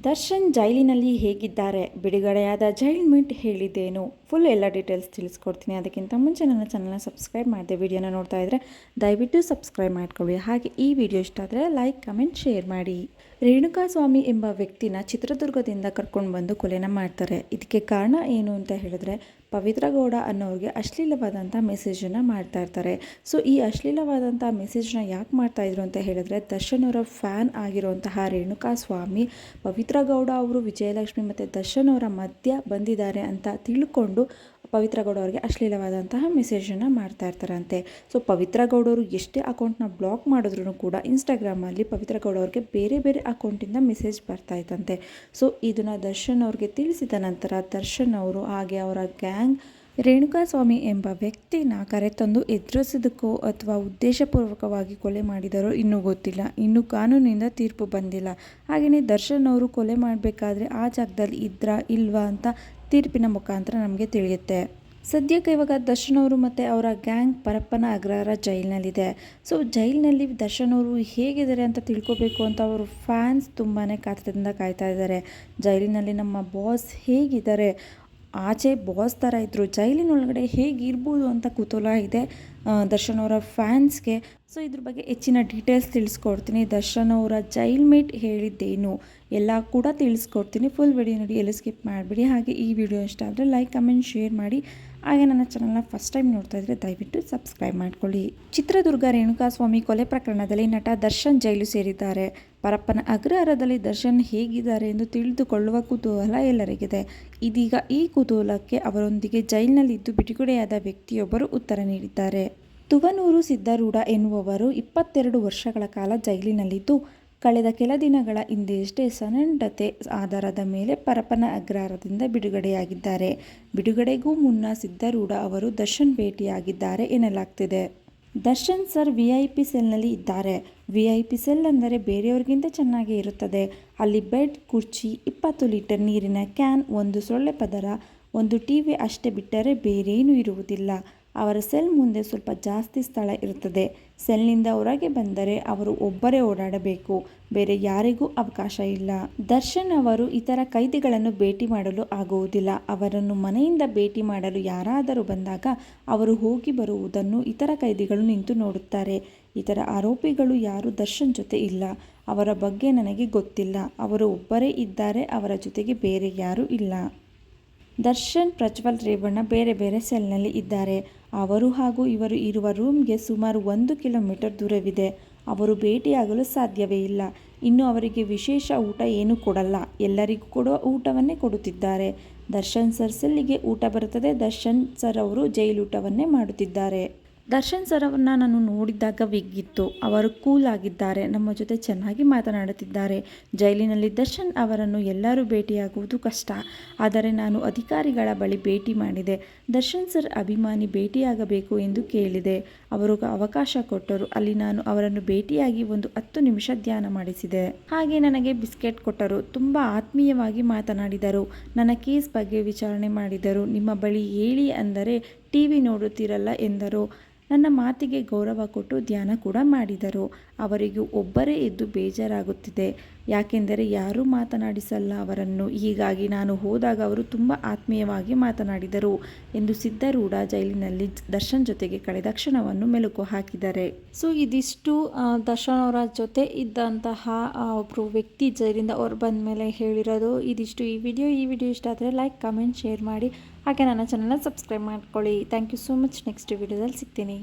ದರ್ಶನ್ ಜೈಲಿನಲ್ಲಿ ಹೇಗಿದ್ದಾರೆ, ಬಿಡುಗಡೆಯಾದ ಜೈಲ್ ಮಿಟ್ ಹೇಳಿದ್ದೇನು, ಫುಲ್ ಎಲ್ಲ ಡೀಟೇಲ್ಸ್ ತಿಳಿಸ್ಕೊಡ್ತೀನಿ. ಅದಕ್ಕಿಂತ ಮುಂಚೆ ನನ್ನ ಚಾನಲ್ನ ಸಬ್ಸ್ಕ್ರೈಬ್ ಮಾಡಿದೆ ವಿಡಿಯೋನ ನೋಡ್ತಾ ಇದ್ದರೆ ದಯವಿಟ್ಟು ಸಬ್ಸ್ಕ್ರೈಬ್ ಮಾಡ್ಕೊಳ್ಳಿ. ಹಾಗೆ ಈ ವಿಡಿಯೋ ಇಷ್ಟ ಆದರೆ ಲೈಕ್, ಕಮೆಂಟ್, ಶೇರ್ ಮಾಡಿ. ರೇಣುಕಾಸ್ವಾಮಿ ಎಂಬ ವ್ಯಕ್ತಿನ ಚಿತ್ರದುರ್ಗದಿಂದ ಕರ್ಕೊಂಡು ಬಂದು ಕೊಲೆನ ಮಾಡ್ತಾರೆ. ಇದಕ್ಕೆ ಕಾರಣ ಏನು ಅಂತ ಹೇಳಿದ್ರೆ, ಪವಿತ್ರ ಗೌಡ ಅನ್ನೋರಿಗೆ ಅಶ್ಲೀಲವಾದಂಥ ಮೆಸೇಜನ್ನು ಮಾಡ್ತಾ ಇರ್ತಾರೆ. ಸೊ ಈ ಅಶ್ಲೀಲವಾದಂಥ ಮೆಸೇಜ್ನ ಯಾಕೆ ಮಾಡ್ತಾಯಿದ್ರು ಅಂತ ಹೇಳಿದ್ರೆ, ದರ್ಶನ್ ಅವರ ಫ್ಯಾನ್ ಆಗಿರುವಂತಹ ರೇಣುಕಾಸ್ವಾಮಿ ಪವಿತ್ರ ಗೌಡ ಅವರು ವಿಜಯಲಕ್ಷ್ಮಿ ಮತ್ತು ದರ್ಶನ್ ಅವರ ಮಧ್ಯ ಬಂದಿದ್ದಾರೆ ಅಂತ ತಿಳ್ಕೊಂಡು ಪವಿತ್ರ ಗೌಡ ಅವರಿಗೆ ಅಶ್ಲೀಲವಾದಂತಹ ಮೆಸೇಜನ್ನು ಮಾಡ್ತಾ ಇರ್ತಾರಂತೆ. ಸೊ ಪವಿತ್ರ ಗೌಡವರು ಎಷ್ಟೇ ಅಕೌಂಟ್ನ ಬ್ಲಾಕ್ ಮಾಡಿದ್ರು ಕೂಡ ಇನ್ಸ್ಟಾಗ್ರಾಮಲ್ಲಿ ಪವಿತ್ರ ಗೌಡ ಅವ್ರಿಗೆ ಬೇರೆ ಬೇರೆ ಅಕೌಂಟಿಂದ ಮೆಸೇಜ್ ಬರ್ತಾ ಇತ್ತಂತೆ. ಸೊ ಇದನ್ನು ದರ್ಶನ್ ಅವ್ರಿಗೆ ತಿಳಿಸಿದ ನಂತರ ದರ್ಶನ್ ಅವರು ಹಾಗೆ ಅವರ ಗ್ಯಾಂಗ್ ರೇಣುಕಾಸ್ವಾಮಿ ಎಂಬ ವ್ಯಕ್ತಿನ ಕರೆತಂದು ಎದುರಿಸಿದಕ್ಕೋ ಅಥವಾ ಉದ್ದೇಶಪೂರ್ವಕವಾಗಿ ಕೊಲೆ ಮಾಡಿದರೋ ಇನ್ನೂ ಗೊತ್ತಿಲ್ಲ. ಇನ್ನೂ ಕಾನೂನಿಂದ ತೀರ್ಪು ಬಂದಿಲ್ಲ. ಹಾಗೆಯೇ ದರ್ಶನ್ ಅವರು ಕೊಲೆ ಮಾಡಬೇಕಾದ್ರೆ ಆ ಜಾಗದಲ್ಲಿ ಇದ್ರಾ ಇಲ್ವಾ ಅಂತ ತೀರ್ಪಿನ ಮುಖಾಂತರ ನಮಗೆ ತಿಳಿಯುತ್ತೆ. ಸದ್ಯಕ್ಕೆ ಇವಾಗ ದರ್ಶನ್ ಅವರು ಮತ್ತು ಅವರ ಗ್ಯಾಂಗ್ ಪರಪ್ಪನ ಅಗ್ರಹಾರ ಜೈಲಿನಲ್ಲಿದೆ. ಸೊ ಜೈಲಿನಲ್ಲಿ ದರ್ಶನ್ ಅವರು ಹೇಗಿದ್ದಾರೆ ಅಂತ ತಿಳ್ಕೊಬೇಕು ಅಂತ ಅವರು ಫ್ಯಾನ್ಸ್ ತುಂಬಾ ಕಾತರದಿಂದ ಕಾಯ್ತಾ ಇದ್ದಾರೆ. ಜೈಲಿನಲ್ಲಿ ನಮ್ಮ ಬಾಸ್ ಹೇಗಿದ್ದಾರೆ, ಆಚೆ ಬಾಸ್ ಥರ ಇದ್ದರು, ಜೈಲಿನೊಳಗಡೆ ಹೇಗಿರ್ಬೋದು ಅಂತ ಕುತೂಹಲ ಇದೆ ದರ್ಶನ್ ಅವರ ಫ್ಯಾನ್ಸ್ಗೆ. ಸೊ ಇದ್ರ ಬಗ್ಗೆ ಹೆಚ್ಚಿನ ಡೀಟೇಲ್ಸ್ ತಿಳಿಸ್ಕೊಡ್ತೀನಿ. ದರ್ಶನ್ ಅವರ ಜೈಲ್ ಮೇಟ್ ಹೇಳಿದ್ದೇನು ಎಲ್ಲ ಕೂಡ ತಿಳಿಸ್ಕೊಡ್ತೀನಿ. ಫುಲ್ ವಿಡಿಯೋ ನೋಡಿ, ಎಲ್ಲ ಸ್ಕಿಪ್ ಮಾಡಿಬಿಡಿ. ಹಾಗೆ ಈ ವಿಡಿಯೋ ಇಷ್ಟ ಆದರೆ ಲೈಕ್, ಕಮೆಂಟ್, ಶೇರ್ ಮಾಡಿ. ಹಾಗೆ ನನ್ನ ಚಾನಲ್ನ ಫಸ್ಟ್ ಟೈಮ್ ನೋಡ್ತಾ ಇದ್ದರೆ ದಯವಿಟ್ಟು ಸಬ್ಸ್ಕ್ರೈಬ್ ಮಾಡ್ಕೊಳ್ಳಿ. ಚಿತ್ರದುರ್ಗ ರೇಣುಕಾಸ್ವಾಮಿ ಕೊಲೆ ಪ್ರಕರಣದಲ್ಲಿ ನಟ ದರ್ಶನ್ ಜೈಲು ಸೇರಿದ್ದಾರೆ. ಪರಪ್ಪನ ಅಗ್ರಹಾರದಲ್ಲಿ ದರ್ಶನ್ ಹೇಗಿದ್ದಾರೆ ಎಂದು ತಿಳಿದುಕೊಳ್ಳುವ ಕುತೂಹಲ ಎಲ್ಲರಿಗಿದೆ. ಇದೀಗ ಈ ಕುತೂಹಲಕ್ಕೆ ಅವರೊಂದಿಗೆ ಜೈಲಿನಲ್ಲಿದ್ದು ಬಿಡುಗಡೆಯಾದ ವ್ಯಕ್ತಿಯೊಬ್ಬರು ಉತ್ತರ ನೀಡಿದ್ದಾರೆ. ತುವನೂರು ಸಿದ್ದಾರೂಢ ಎನ್ನುವವರು 22 ವರ್ಷಗಳ ಕಾಲ ಜೈಲಿನಲ್ಲಿದ್ದು ಕಳೆದ ಕೆಲ ದಿನಗಳ ಹಿಂದೆಯಷ್ಟೇ ಸನ್ನಡತೆ ಆಧಾರದ ಮೇಲೆ ಪರಪ್ಪನ ಅಗ್ರಹಾರದಿಂದ ಬಿಡುಗಡೆಯಾಗಿದ್ದಾರೆ. ಬಿಡುಗಡೆಗೂ ಮುನ್ನ ಸಿದ್ದಾರೂಢ ಅವರು ದರ್ಶನ್ ಭೇಟಿಯಾಗಿದ್ದಾರೆ ಎನ್ನಲಾಗ್ತಿದೆ. ದರ್ಶನ್ ಸರ್ VIP ಸೆಲ್ನಲ್ಲಿ ಇದ್ದಾರೆ. VIP ಸೆಲ್ ಅಂದರೆ ಬೇರೆಯವ್ರಿಗಿಂತ ಚೆನ್ನಾಗೇ ಇರುತ್ತದೆ. ಅಲ್ಲಿ ಬೆಡ್, ಕುರ್ಚಿ, 20 ಲೀಟರ್ ನೀರಿನ ಕ್ಯಾನ್, ಒಂದು ಸೊಳ್ಳೆ ಪದರ, ಒಂದು TV ಅಷ್ಟೇ ಬಿಟ್ಟರೆ ಬೇರೇನೂ ಇರುವುದಿಲ್ಲ. ಅವರ ಸೆಲ್ ಮುಂದೆ ಸ್ವಲ್ಪ ಜಾಸ್ತಿ ಸ್ಥಳ ಇರುತ್ತದೆ. ಸೆಲ್ನಿಂದ ಹೊರಗೆ ಬಂದರೆ ಅವರು ಒಬ್ಬರೇ ಓಡಾಡಬೇಕು, ಬೇರೆ ಯಾರಿಗೂ ಅವಕಾಶ ಇಲ್ಲ. ದರ್ಶನ್ ಅವರು ಇತರ ಕೈದಿಗಳನ್ನು ಭೇಟಿ ಮಾಡಲು ಆಗುವುದಿಲ್ಲ. ಅವರನ್ನು ಮನೆಯಿಂದ ಭೇಟಿ ಮಾಡಲು ಯಾರಾದರೂ ಬಂದಾಗ ಅವರು ಹೋಗಿ ಬರುವುದನ್ನು ಇತರ ಕೈದಿಗಳು ನಿಂತು ನೋಡುತ್ತಾರೆ. ಇತರ ಆರೋಪಿಗಳು ಯಾರು ದರ್ಶನ್ ಜೊತೆ ಇಲ್ಲ. ಅವರ ಬಗ್ಗೆ ನನಗೆ ಗೊತ್ತಿಲ್ಲ. ಅವರು ಒಬ್ಬರೇ ಇದ್ದಾರೆ. ಅವರ ಜೊತೆಗೆ ಬೇರೆ ಯಾರೂ ಇಲ್ಲ. ದರ್ಶನ್, ಪ್ರಜ್ವಲ್ ರೇವಣ್ಣ ಬೇರೆ ಬೇರೆ ಸೆಲ್ನಲ್ಲಿ ಇದ್ದಾರೆ. ಅವರು ಹಾಗೂ ಇವರು ಇರುವ ರೂಮ್ಗೆ ಸುಮಾರು 1 ಕಿಲೋಮೀಟರ್ ದೂರವಿದೆ. ಅವರು ಭೇಟಿಯಾಗಲು ಸಾಧ್ಯವೇ ಇಲ್ಲ. ಇನ್ನು ಅವರಿಗೆ ವಿಶೇಷ ಊಟ ಏನೂ ಕೊಡಲ್ಲ. ಎಲ್ಲರಿಗೂ ಕೊಡುವ ಊಟವನ್ನೇ ಕೊಡುತ್ತಿದ್ದಾರೆ. ದರ್ಶನ್ ಸರ್ ಸೆಲ್ಲಿಗೆ ಊಟ ಬರುತ್ತದೆ. ದರ್ಶನ್ ಸರ್ ಅವರು ಜೈಲೂಟವನ್ನೇ ಮಾಡುತ್ತಿದ್ದಾರೆ. ದರ್ಶನ್ ಸರ್ ಅವರನ್ನ ನಾನು ನೋಡಿದಾಗ ವಿಗ್ಗಿತ್ತು. ಅವರು ಕೂಲ್ ಆಗಿದ್ದಾರೆ. ನಮ್ಮ ಜೊತೆ ಚೆನ್ನಾಗಿ ಮಾತನಾಡುತ್ತಿದ್ದಾರೆ. ಜೈಲಿನಲ್ಲಿ ದರ್ಶನ್ ಅವರನ್ನು ಎಲ್ಲರೂ ಭೇಟಿಯಾಗುವುದು ಕಷ್ಟ. ಆದರೆ ನಾನು ಅಧಿಕಾರಿಗಳ ಬಳಿ ಭೇಟಿ ಮಾಡಿದೆ. ದರ್ಶನ್ ಸರ್ ಅಭಿಮಾನಿ, ಭೇಟಿಯಾಗಬೇಕು ಎಂದು ಕೇಳಿದೆ. ಅವರು ಅವಕಾಶ ಕೊಟ್ಟರು. ಅಲ್ಲಿ ನಾನು ಅವರನ್ನು ಭೇಟಿಯಾಗಿ ಒಂದು 10 ನಿಮಿಷ ಧ್ಯಾನ ಮಾಡಿಸಿದೆ. ಹಾಗೆ ನನಗೆ ಬಿಸ್ಕೆಟ್ ಕೊಟ್ಟರು. ತುಂಬ ಆತ್ಮೀಯವಾಗಿ ಮಾತನಾಡಿದರು. ನನ್ನ ಕೇಸ್ ಬಗ್ಗೆ ವಿಚಾರಣೆ ಮಾಡಿದರು. ನಿಮ್ಮ ಬಳಿ ಹೇಳಿ ಅಂದರೆ TV ನೋಡುತ್ತಿರಲ್ಲ ಎಂದರು. ನನ್ನ ಮಾತಿಗೆ ಗೌರವ ಕೊಟ್ಟು ಧ್ಯಾನ ಕೂಡ ಮಾಡಿದರು. ಅವರಿಗೂ ಒಬ್ಬರೇ ಎದ್ದು ಬೇಜಾರಾಗುತ್ತಿದೆ. ಯಾಕೆಂದರೆ ಯಾರೂ ಮಾತನಾಡಿಸಲ್ಲ ಅವರನ್ನು. ಹೀಗಾಗಿ ನಾನು ಹೋದಾಗ ಅವರು ತುಂಬ ಆತ್ಮೀಯವಾಗಿ ಮಾತನಾಡಿದರು ಎಂದು ಸಿದ್ದಾರೂಢ ಜೈಲಿನಲ್ಲಿ ದರ್ಶನ್ ಜೊತೆಗೆ ಕಳೆದ ಕ್ಷಣವನ್ನು ಮೆಲುಕು ಹಾಕಿದ್ದಾರೆ. ಸೊ ಇದಿಷ್ಟು ದರ್ಶನ್ ಅವರ ಜೊತೆ ಇದ್ದಂತಹ ಒಬ್ಬರು ವ್ಯಕ್ತಿ ಜೈಲಿಂದ ಹೊರ ಬಂದ ಮೇಲೆ ಹೇಳಿರೋದು. ಇದಿಷ್ಟು ಈ ವಿಡಿಯೋ ಇಷ್ಟ ಆದರೆ ಲೈಕ್, ಕಮೆಂಟ್, ಶೇರ್ ಮಾಡಿ. ಹಾಗೆ ನನ್ನ ಚಾನಲ್ನ ಸಬ್ಸ್ಕ್ರೈಬ್ ಮಾಡ್ಕೊಳ್ಳಿ. Thank you so much. Next ವಿಡಿಯೋದಲ್ಲಿ ಸಿಗ್ತೀನಿ.